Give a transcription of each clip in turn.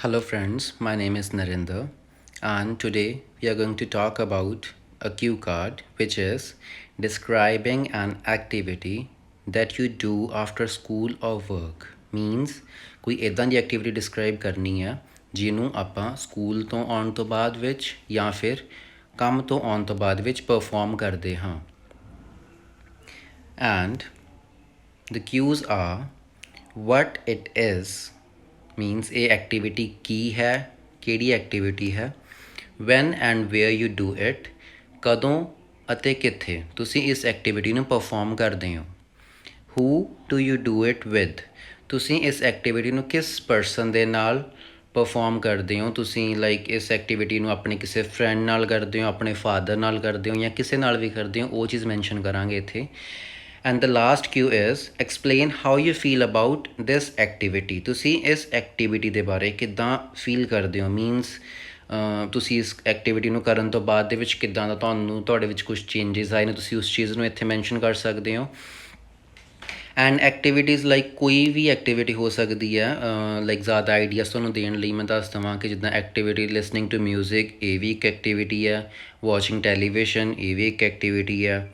Hello, friends. My name is Narinder, and today we are going to talk about a cue card, which is describing an activity that you do after school or work. Means ਕੋਈ ਇਦਾਂ ਦੀ activity describe ਕਰਨੀ ਹੈ ਜਿਹਨੂੰ ਆਪਾਂ school ਤੋਂ ਆਉਣ ਤੋਂ ਬਾਅਦ ਵਿੱਚ ਜਾਂ ਫਿਰ ਕੰਮ ਤੋਂ ਆਉਣ ਤੋਂ ਬਾਅਦ ਵਿੱਚ ਪਰਫਾਰਮ ਕਰਦੇ ਹਾਂ and the cues are what it is means ਇਹ ਐਕਟੀਵਿਟੀ ਕੀ ਹੈ ਕਿਹੜੀ ਐਕਟੀਵਿਟੀ ਹੈ when and where you do it ਕਦੋਂ ਅਤੇ ਕਿੱਥੇ ਤੁਸੀਂ ਇਸ ਐਕਟੀਵਿਟੀ ਨੂੰ ਪਰਫਾਰਮ ਕਰਦੇ ਹੋ who do you do it with ਤੁਸੀਂ ਇਸ ਐਕਟੀਵਿਟੀ ਨੂੰ ਕਿਸ ਪਰਸਨ ਦੇ ਨਾਲ ਪਰਫਾਰਮ ਕਰਦੇ ਹੋ ਤੁਸੀਂ ਲਾਈਕ ਇਸ ਐਕਟੀਵਿਟੀ ਨੂੰ ਆਪਣੇ ਕਿਸੇ ਫਰੈਂਡ ਨਾਲ ਕਰਦੇ ਹੋ ਆਪਣੇ ਫਾਦਰ ਨਾਲ ਕਰਦੇ ਹੋ ਜਾਂ ਕਿਸੇ ਨਾਲ ਵੀ ਕਰਦੇ ਹੋ ਉਹ ਚੀਜ਼ ਮੈਂਸ਼ਨ ਕਰਾਂਗੇ ਇੱਥੇ and the last cue is explain how you feel about this activity ਤੁਸੀਂ ਇਸ ਐਕਟੀਵਿਟੀ ਦੇ ਬਾਰੇ ਕਿੱਦਾਂ ਫੀਲ ਕਰਦੇ ਹੋ ਮੀਨਸ ਤੁਸੀਂ ਇਸ ਐਕਟੀਵਿਟੀ ਨੂੰ ਕਰਨ ਤੋਂ ਬਾਅਦ ਦੇ ਵਿੱਚ ਕਿੱਦਾਂ ਦਾ ਤੁਹਾਨੂੰ ਤੁਹਾਡੇ ਵਿੱਚ ਕੁਝ ਚੇਂਜਸ ਆਏ ਨੇ ਤੁਸੀਂ ਉਸ ਚੀਜ਼ ਨੂੰ ਇੱਥੇ ਮੈਂਸ਼ਨ ਕਰ ਸਕਦੇ ਹੋ ਐਂਡ ਐਕਟੀਵਿਟੀਜ਼ ਲਾਈਕ ਕੋਈ ਵੀ ਐਕਟੀਵਿਟੀ ਹੋ ਸਕਦੀ ਹੈ ਲਾਈਕ ਜ਼ਿਆਦਾ ਆਈਡੀਆਸ ਤੁਹਾਨੂੰ ਦੇਣ ਲਈ ਮੈਂ ਦੱਸ ਦੇਵਾਂ ਕਿ ਜਿੱਦਾਂ ਐਕਟੀਵਿਟੀ ਲਿਸਨਿੰਗ ਟੂ ਮਿਊਜ਼ਿਕ ਇਹ ਵੀ ਇੱਕ ਐਕਟੀਵਿਟੀ ਹੈ ਵਾਚਿੰਗ ਟੈਲੀਵਿਜ਼ਨ ਇਹ ਵੀ ਇੱਕ ਐਕਟੀਵਿਟੀ ਹੈ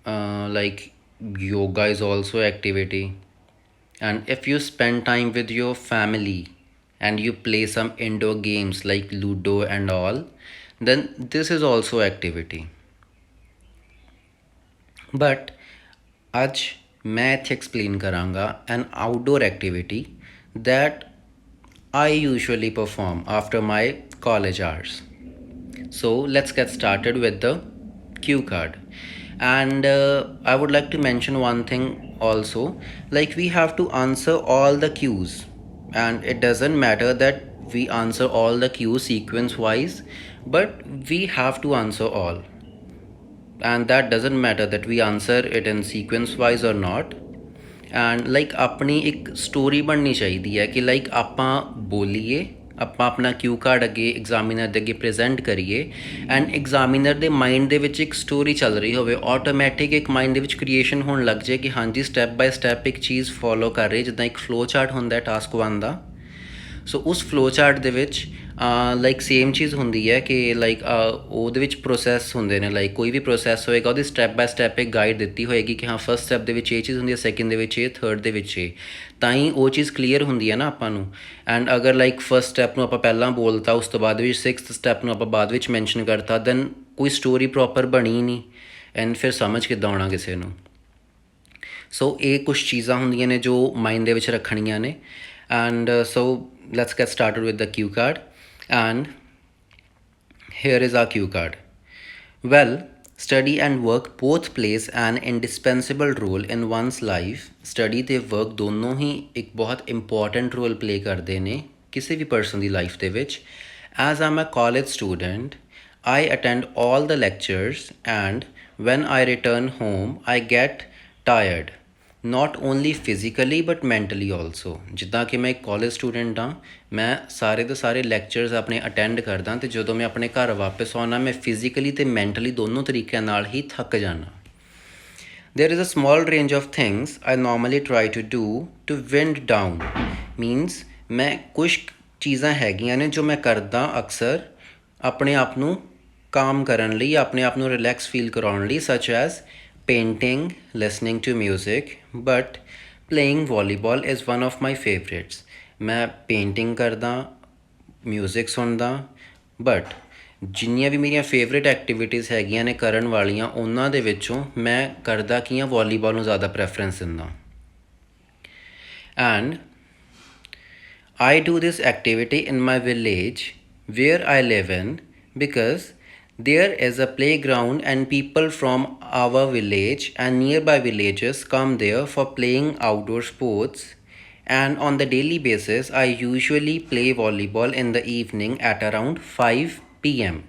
like yoga is also activity and if you spend time with your family and you play some indoor games like ludo and all then this is also activity but ਅੱਜ ਮੈਂ ਇੱਥੇ explain ਕਰਾਂਗਾ an outdoor activity that I usually perform after my college hours so let's get started with the cue card and I would like to mention one thing also like we have to answer all the cues and it doesn't matter that we answer all the cues sequence wise but we have to answer all and that doesn't matter that we answer it in sequence wise or not and like ਆਪਣੀ ਇੱਕ story ਬਣਨੀ ਚਾਹੀਦੀ ਹੈ ਕਿ like ਆਪਾਂ ਬੋਲੀਏ ਆਪਾਂ ਆਪਣਾ ਕਿਊ ਕਾਰਡ ਅੱਗੇ ਐਗਜ਼ਾਮੀਨਰ ਦੇ ਅੱਗੇ ਪ੍ਰੈਜ਼ੈਂਟ ਕਰੀਏ ਐਂਡ ਐਗਜ਼ਾਮੀਨਰ ਦੇ ਮਾਈਂਡ ਦੇ ਵਿੱਚ ਇੱਕ ਸਟੋਰੀ ਚੱਲ ਰਹੀ ਹੋਵੇ ਆਟੋਮੈਟਿਕ ਇੱਕ ਮਾਈਂਡ ਦੇ ਵਿੱਚ ਕ੍ਰੀਏਸ਼ਨ ਹੋਣ ਲੱਗ ਜਾਏ ਕਿ ਹਾਂਜੀ ਸਟੈਪ ਬਾਏ ਸਟੈਪ ਇੱਕ ਚੀਜ਼ ਫੋਲੋ ਕਰ ਰਹੀ ਜਿੱਦਾਂ ਇੱਕ ਫਲੋ ਚਾਰਟ ਹੁੰਦਾ ਟਾਸਕ 1 ਦਾ ਸੋ ਉਸ ਫਲੋ ਚਾਰਟ ਦੇ ਵਿੱਚ ਲਾਈਕ ਸੇਮ ਚੀਜ਼ ਹੁੰਦੀ ਹੈ ਕਿ ਲਾਈਕ ਉਹਦੇ ਵਿੱਚ ਪ੍ਰੋਸੈਸ ਹੁੰਦੇ ਨੇ ਲਾਈਕ ਕੋਈ ਵੀ ਪ੍ਰੋਸੈਸ ਹੋਏਗਾ ਉਹਦੀ ਸਟੈਪ ਬਾਏ ਸਟੈਪ ਇੱਕ ਗਾਈਡ ਦਿੱਤੀ ਹੋਏਗੀ ਕਿ ਹਾਂ ਫਸਟ ਸਟੈਪ ਦੇ ਵਿੱਚ ਇਹ ਚੀਜ਼ ਹੁੰਦੀ ਹੈ ਸੈਕਿੰਡ ਦੇ ਵਿੱਚ ਇਹ ਥਰਡ ਦੇ ਵਿੱਚ ਇਹ ਤਾਂ ਹੀ ਉਹ ਚੀਜ਼ ਕਲੀਅਰ ਹੁੰਦੀ ਹੈ ਨਾ ਆਪਾਂ ਨੂੰ ਐਂਡ ਅਗਰ ਲਾਈਕ ਫਸਟ ਸਟੈਪ ਨੂੰ ਆਪਾਂ ਪਹਿਲਾਂ ਬੋਲਤਾ ਉਸ ਤੋਂ ਬਾਅਦ ਵਿੱਚ ਸਿਕਸਥ ਸਟੈਪ ਨੂੰ ਆਪਾਂ ਬਾਅਦ ਵਿੱਚ ਮੈਂਸ਼ਨ ਕਰਤਾ ਦੈਨ ਕੋਈ ਸਟੋਰੀ ਪ੍ਰੋਪਰ ਬਣੀ ਨਹੀਂ ਐਂਡ ਫਿਰ ਸਮਝ ਕਿੱਦਾਂ ਆਉਣਾ ਕਿਸੇ ਨੂੰ ਸੋ ਇਹ ਕੁਛ ਚੀਜ਼ਾਂ ਹੁੰਦੀਆਂ ਨੇ ਜੋ ਮਾਈਂਡ ਦੇ ਵਿੱਚ ਰੱਖਣੀਆਂ ਨੇ and so let's get started with the cue card and here is our cue card well study and work both plays an indispensable role in one's life study ਤੇ work ਦੋਨੋਂ ਹੀ ਇੱਕ ਬਹੁਤ important role play ਕਰਦੇ ਨੇ ਕਿਸੇ ਵੀ person ਦੀ life ਦੇ ਵਿੱਚ as I'm a college student I attend all the lectures and when I return home I get tired not only physically but mentally also ਜਿੱਦਾਂ ਕਿ ਮੈਂ ਇੱਕ ਕਾਲਜ ਸਟੂਡੈਂਟ ਹਾਂ ਮੈਂ ਸਾਰੇ ਦੇ ਸਾਰੇ ਲੈਕਚਰਸ ਆਪਣੇ ਅਟੈਂਡ ਕਰਦਾ ਅਤੇ ਜਦੋਂ ਮੈਂ ਆਪਣੇ ਘਰ ਵਾਪਸ ਆਉਣਾ ਮੈਂ ਫਿਜ਼ੀਕਲੀ ਅਤੇ ਮੈਂਟਲੀ ਦੋਨੋਂ ਤਰੀਕਿਆਂ ਨਾਲ ਹੀ ਥੱਕ ਜਾਣਾ there is a small range of things I normally try to do to wind down means ਮੈਂ ਕੁਛ ਚੀਜ਼ਾਂ ਹੈਗੀਆਂ ਨੇ ਜੋ ਮੈਂ ਕਰਦਾ ਅਕਸਰ ਆਪਣੇ ਆਪ ਨੂੰ ਕਾਮ ਕਰਨ ਲਈ ਆਪਣੇ ਆਪ ਨੂੰ ਰਿਲੈਕਸ ਫੀਲ ਕਰਾਉਣ ਲਈ such as painting, listening to music, but playing volleyball is one of my favorites. ਮੈਂ ਪੇਂਟਿੰਗ ਕਰਦਾ ਮਿਊਜ਼ਿਕ ਸੁਣਦਾ ਬਟ ਜਿੰਨੀਆਂ ਵੀ ਮੇਰੀਆਂ ਫੇਵਰੇਟ ਐਕਟੀਵਿਟੀਜ਼ ਹੈਗੀਆਂ ਨੇ ਕਰਨ ਵਾਲੀਆਂ ਉਹਨਾਂ ਦੇ ਵਿੱਚੋਂ ਮੈਂ ਕਰਦਾ ਕੀ ਹਾਂ ਵਾਲੀਬਾਲ ਨੂੰ ਜ਼ਿਆਦਾ ਪ੍ਰੈਫਰੈਂਸ ਦਿੰਦਾ and I do this activity in my village where I live in because there is a playground and people from our village and nearby villages come there for playing outdoor sports and on the daily basis I usually play volleyball in the evening at around 5 p.m.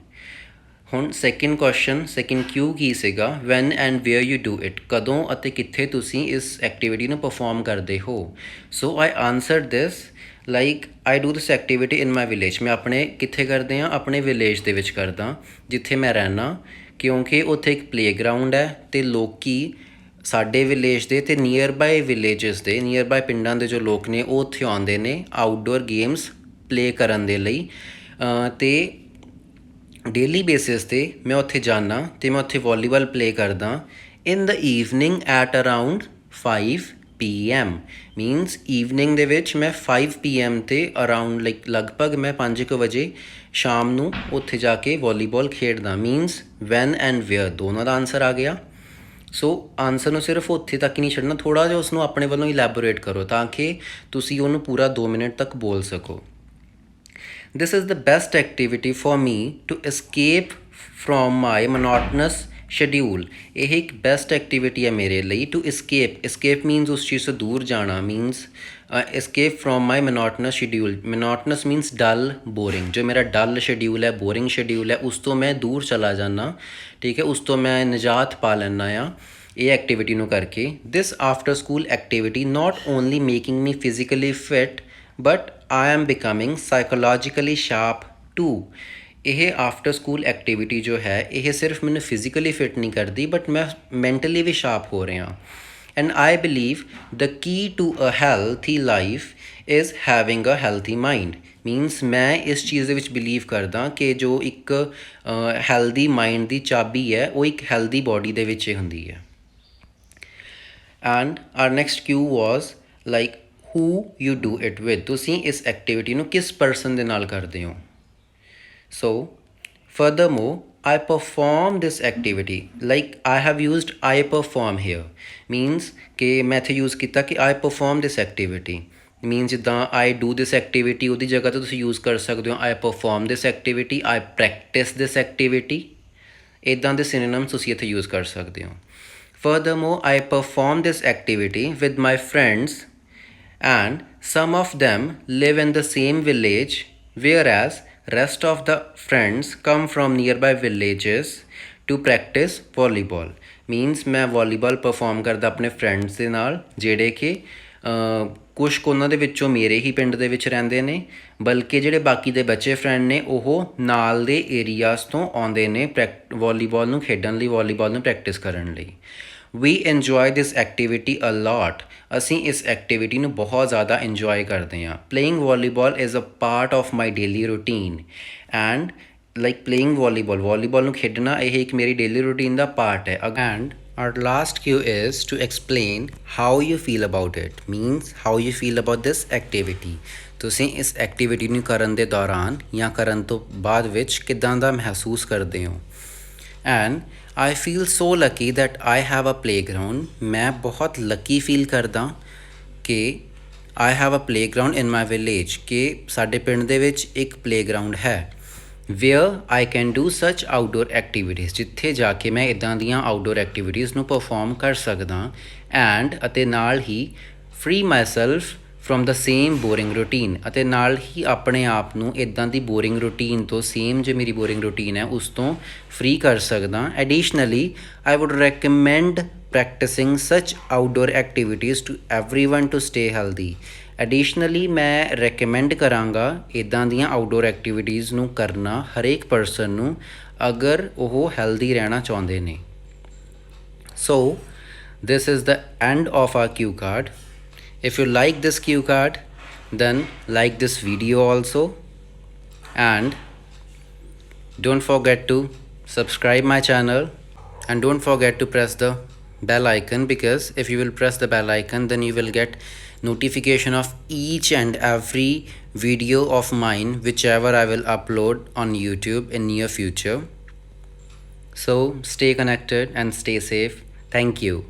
ਹੁਣ second question second Q ਕੀ ਸੀਗਾ when and where you do it ਕਦੋਂ ਅਤੇ ਕਿੱਥੇ ਤੁਸੀਂ ਇਸ activity ਨੂੰ perform ਕਰਦੇ ਹੋ so I answered this like I do this activity in my village ਮੈਂ ਆਪਣੇ ਕਿੱਥੇ ਕਰਦੇ ਹਾਂ ਆਪਣੇ ਵਿਲੇਜ ਦੇ ਵਿੱਚ ਕਰਦਾ ਜਿੱਥੇ ਮੈਂ ਰਹਿੰਦਾ ਕਿਉਂਕਿ ਉੱਥੇ ਇੱਕ ਪਲੇਗਰਾਊਂਡ ਹੈ ਅਤੇ ਲੋਕ ਸਾਡੇ ਵਿਲੇਜ ਦੇ ਅਤੇ ਨੀਅਰ ਬਾਏ ਵਿਲੇਜਸ ਦੇ ਨੀਅਰ ਬਾਏ ਪਿੰਡਾਂ ਦੇ ਜੋ ਲੋਕ ਨੇ ਉਹ ਉੱਥੇ ਆਉਂਦੇ ਨੇ ਆਊਟਡੋਰ ਗੇਮਸ प्ले करन दे लई ते डेली बेसिस ते मैं उत्थे जाना ते मैं उत्थे वॉलीबॉल प्ले करदा in the evening at around 5 PM means evening दे विच मैं 5 PM ते अराउंड लाइक लगभग मैं 5 बजे शाम नूं उत्थे जाके वॉलीबॉल खेडदा मीनस वैन एंड वेयर दोनों का आंसर आ गया। सो आंसर ਨੂੰ सिर्फ ਉੱਥੇ तक ही नहीं छड्डना, थोड़ा ਜਿਹਾ ਉਸਨੂੰ ਆਪਣੇ ਵੱਲੋਂ ਇਲੈਬੋਰੇਟ ਕਰੋ ਤਾਂ ਕਿ ਤੁਸੀਂ ਉਹਨੂੰ ਪੂਰਾ 2 ਮਿੰਟ ਤੱਕ ਬੋਲ ਸਕੋ। This is the best activity for me to escape from my monotonous schedule। ਇਹ ਇੱਕ ਬੈਸਟ ਐਕਟੀਵਿਟੀ ਹੈ ਮੇਰੇ ਲਈ ਟੂ escape means ਉਸ ਚੀਜ਼ ਤੋਂ ਦੂਰ ਜਾਣਾ means escape from my monotonous schedule। monotonous means dull boring, ਜੋ ਮੇਰਾ ਡਲ ਸ਼ਡਿਊਲ ਹੈ ਬੋਰਿੰਗ ਸ਼ਡਿਊਲ ਹੈ ਉਸ ਤੋਂ ਮੈਂ ਦੂਰ ਚਲਾ ਜਾਂਦਾ, ਠੀਕ ਹੈ, ਉਸ ਤੋਂ ਮੈਂ ਨਿਜਾਤ ਪਾ ਲੈਂਦਾ ਆ ਇਹ ਐਕਟੀਵਿਟੀ ਨੂੰ ਕਰਕੇ। This after school activity not only making me physically fit but I am becoming psychologically sharp too. ਇਹ ਆਫਟਰ ਸਕੂਲ ਐਕਟੀਵਿਟੀ ਜੋ ਹੈ ਇਹ ਸਿਰਫ ਮੈਨੂੰ ਫਿਜ਼ੀਕਲੀ ਫਿਟ ਨਹੀਂ ਕਰਦੀ ਬਟ ਮੈਂ ਮੈਂਟਲੀ ਵੀ ਸ਼ਾਰਪ ਹੋ ਰਿਹਾ। And I believe the key to a healthy life is having a healthy mind means ਮੈਂ ਇਸ ਚੀਜ਼ ਦੇ ਵਿੱਚ ਬਿਲੀਵ ਕਰਦਾ ਕਿ ਜੋ ਇੱਕ ਹੈਲਦੀ ਮਾਈਂਡ ਦੀ ਚਾਬੀ ਹੈ ਉਹ ਇੱਕ ਹੈਲਦੀ ਬੋਡੀ ਦੇ ਵਿੱਚ ਹੀ ਹੁੰਦੀ ਹੈ। And our next Q was like who you do it with। ਤੁਸੀਂ ਇਸ ਐਕਟੀਵਿਟੀ ਨੂੰ ਕਿਸ ਪਰਸਨ ਦੇ ਨਾਲ ਕਰਦੇ ਹੋ। ਸੋ furthermore I perform this activity like I have used I perform here means ਕਿ ਮੈਂ ਇੱਥੇ ਯੂਜ਼ ਕੀਤਾ ਕਿ I perform this activity means ਜਿੱਦਾਂ I do this activity ਉਹਦੀ ਜਗ੍ਹਾ 'ਤੇ ਤੁਸੀਂ ਯੂਜ਼ ਕਰ ਸਕਦੇ ਹੋ I perform this activity, I practice this activity। ਇੱਦਾਂ ਦੇ synonyms ਤੁਸੀਂ ਇੱਥੇ ਯੂਜ਼ ਕਰ ਸਕਦੇ ਹੋ। furthermore I perform this activity with my friends and some of them live in the same village whereas rest of the friends come from nearby villages to practice volleyball means मैं volleyball perform करदा अपने friends ਦੇ ਨਾਲ ਜਿਹੜੇ ਕਿ ਕੁਛ ਕੁ ਉਹਨਾਂ ਦੇ ਵਿੱਚੋਂ ਮੇਰੇ ਹੀ ਪਿੰਡ ਦੇ ਵਿੱਚ ਰਹਿੰਦੇ ਨੇ ਬਲਕਿ ਜਿਹੜੇ ਬਾਕੀ ਦੇ ਬੱਚੇ ਫਰੈਂਡ ਨੇ ਉਹ ਨਾਲ ਦੇ ਏਰੀਆਜ਼ ਤੋਂ ਆਉਂਦੇ ਨੇ ਵੋਲੀਬਾਲ ਨੂੰ ਖੇਡਣ ਲਈ, ਵੋਲੀਬਾਲ ਨੂੰ ਪ੍ਰੈਕਟਿਸ ਕਰਨ ਲਈ। We enjoy this activity a lot। ਅਸੀਂ ਇਸ ਐਕਟੀਵਿਟੀ ਨੂੰ ਬਹੁਤ ਜ਼ਿਆਦਾ ਇੰਜੋਏ ਕਰਦੇ ਹਾਂ। playing volleyball is a part of my daily routine and like playing volleyball ਨੂੰ ਖੇਡਣਾ ਇਹ ਇੱਕ ਮੇਰੀ ਡੇਲੀ ਰੂਟੀਨ ਦਾ ਪਾਰਟ ਹੈ। and our last cue is to explain how you feel about it means how you feel about this activity। ਤੁਸੀਂ ਇਸ activity ਨੂੰ ਕਰਨ ਦੇ ਦੌਰਾਨ ਜਾਂ ਕਰਨ ਤੋਂ ਬਾਅਦ ਵਿੱਚ ਕਿੱਦਾਂ ਦਾ ਮਹਿਸੂਸ ਕਰਦੇ ਹੋ। And I feel so lucky that I have a playground। ਮੈਂ ਬਹੁਤ ਲੱਕੀ ਫੀਲ ਕਰਦਾ ਕਿ I have a playground in my village ਕਿ ਸਾਡੇ ਪਿੰਡ ਦੇ ਵਿੱਚ ਇੱਕ ਪਲੇਗਰਾਊਂਡ ਹੈ where I can do such outdoor activities ਜਿੱਥੇ ਜਾ ਕੇ ਮੈਂ ਇੱਦਾਂ ਦੀਆਂ ਆਊਟਡੋਰ ਐਕਟੀਵਿਟੀਜ਼ ਨੂੰ ਪਰਫੋਰਮ ਕਰ ਸਕਦਾ ਐਂਡ ਅਤੇ ਨਾਲ ਹੀ free myself from the same boring routine ਅਤੇ ਨਾਲ ਹੀ ਆਪਣੇ ਆਪ ਨੂੰ ਇੱਦਾਂ ਦੀ ਬੋਰਿੰਗ ਰੂਟੀਨ ਤੋਂ ਸੇਮ ਜੋ ਮੇਰੀ ਬੋਰਿੰਗ ਰੂਟੀਨ ਹੈ ਉਸ ਤੋਂ ਫ੍ਰੀ ਕਰ ਸਕਦਾ। ਐਡੀਸ਼ਨਲੀ I would recommend practicing such outdoor activities to everyone to stay healthy। ਐਡੀਸ਼ਨਲੀ ਮੈਂ ਰეკਮੈਂਡ ਕਰਾਂਗਾ ਇੱਦਾਂ ਦੀਆਂ ਆਊਟਡੋਰ ਐਕਟੀਵਿਟੀਜ਼ ਨੂੰ ਕਰਨਾ ਹਰੇਕ ਪਰਸਨ ਨੂੰ ਅਗਰ ਉਹ ਹੈਲਦੀ ਰਹਿਣਾ ਚਾਹੁੰਦੇ ਨੇ। ਸੋ this is the end of our cue card। If you like this cue card then like this video also and don't forget to subscribe my channel and don't forget to press the bell icon because if you will press the bell icon then you will get notification of each and every video of mine whichever I will upload on YouTube in near future। So stay connected and stay safe। Thank you।